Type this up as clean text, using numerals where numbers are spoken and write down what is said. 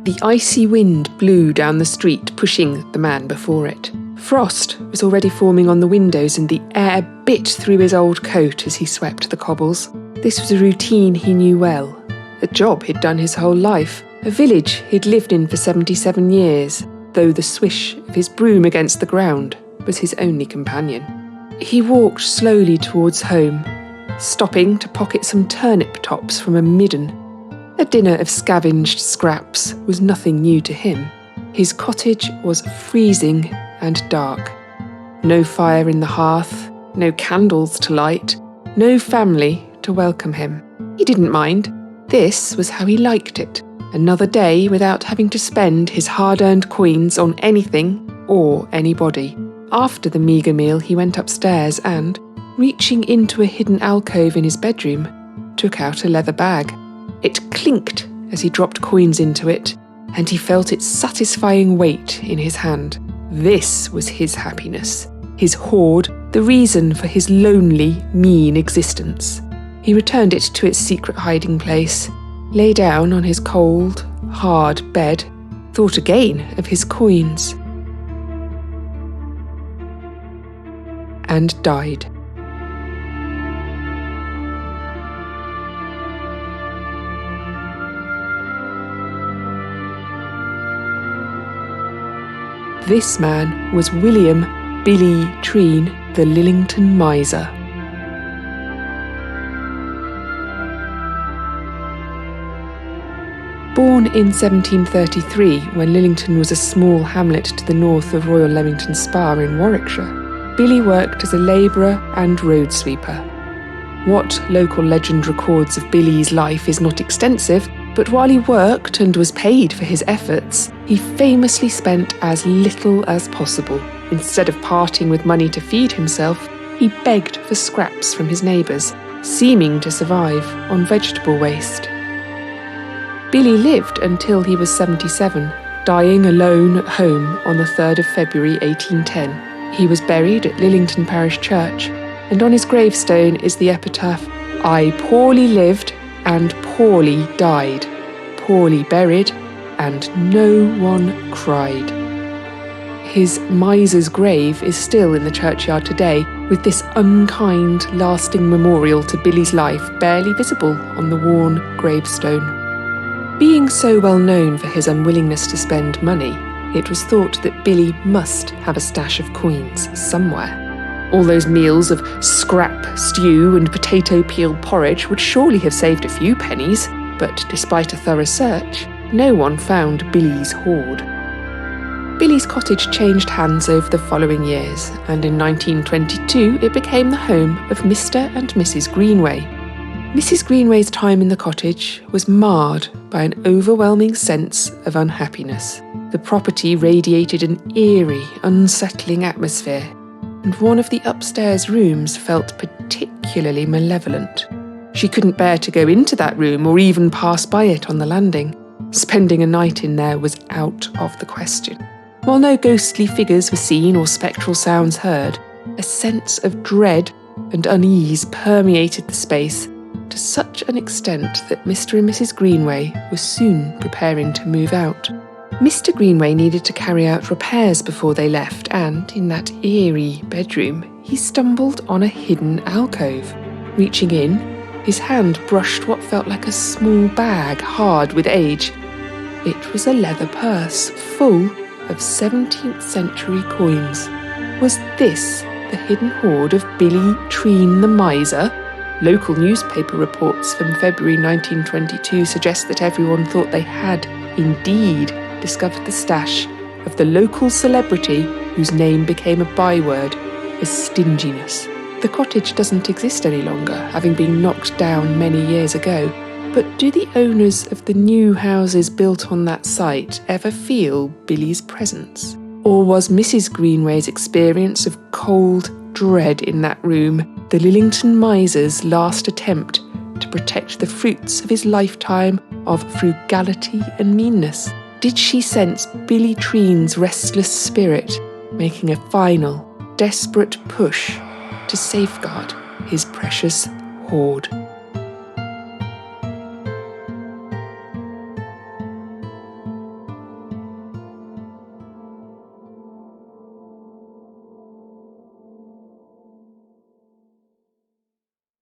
The icy wind blew down the street, pushing the man before it. Frost was already forming on the windows and the air bit through his old coat as he swept the cobbles. This was a routine he knew well, a job he'd done his whole life, a village he'd lived in for 77 years, though the swish of his broom against the ground was his only companion. He walked slowly towards home, stopping to pocket some turnip tops from a midden. A dinner of scavenged scraps was nothing new to him. His cottage was freezing and dark. No fire in the hearth, no candles to light, no family to welcome him. He didn't mind. This was how he liked it. Another day without having to spend his hard-earned coins on anything or anybody. After the meagre meal, he went upstairs and, reaching into a hidden alcove in his bedroom, took out a leather bag. It clinked as he dropped coins into it, and he felt its satisfying weight in his hand. This was his happiness, his hoard, the reason for his lonely, mean existence. He returned it to its secret hiding place, lay down on his cold, hard bed, thought again of his coins, and died. This man was William Billy Treen, the Lillington Miser. Born in 1733, when Lillington was a small hamlet to the north of Royal Leamington Spa in Warwickshire, Billy worked as a labourer and road sweeper. What local legend records of Billy's life is not extensive, but while he worked and was paid for his efforts, he famously spent as little as possible. Instead of parting with money to feed himself, he begged for scraps from his neighbours, seeming to survive on vegetable waste. Billy lived until he was 77, dying alone at home on the 3rd of February 1810. He was buried at Lillington Parish Church, and on his gravestone is the epitaph, "I poorly lived and poorly died, poorly buried, and no one cried." His miser's grave is still in the churchyard today, with this unkind, lasting memorial to Billy's life barely visible on the worn gravestone. Being so well known for his unwillingness to spend money, it was thought that Billy must have a stash of coins somewhere. All those meals of scrap stew and potato peel porridge would surely have saved a few pennies, but despite a thorough search, no one found Billy's hoard. Billy's cottage changed hands over the following years, and in 1922 it became the home of Mr. and Mrs. Greenway. Mrs. Greenway's time in the cottage was marred by an overwhelming sense of unhappiness. The property radiated an eerie, unsettling atmosphere, and one of the upstairs rooms felt particularly malevolent. She couldn't bear to go into that room or even pass by it on the landing. Spending a night in there was out of the question. While no ghostly figures were seen or spectral sounds heard, a sense of dread and unease permeated the space to such an extent that Mr. and Mrs. Greenway were soon preparing to move out. Mr. Greenway needed to carry out repairs before they left, and in that eerie bedroom, he stumbled on a hidden alcove. Reaching in, his hand brushed what felt like a small bag, hard with age. It was a leather purse full of 17th century coins. Was this the hidden hoard of Billy Treen the Miser? Local newspaper reports from February 1922 suggest that everyone thought they had, indeed, discovered the stash of the local celebrity whose name became a byword as stinginess. The cottage doesn't exist any longer, having been knocked down many years ago, but do the owners of the new houses built on that site ever feel Billy's presence? Or was Mrs. Greenway's experience of cold dread in that room the Lillington Miser's last attempt to protect the fruits of his lifetime of frugality and meanness? Did she sense Billy Treen's restless spirit making a final, desperate push to safeguard his precious hoard?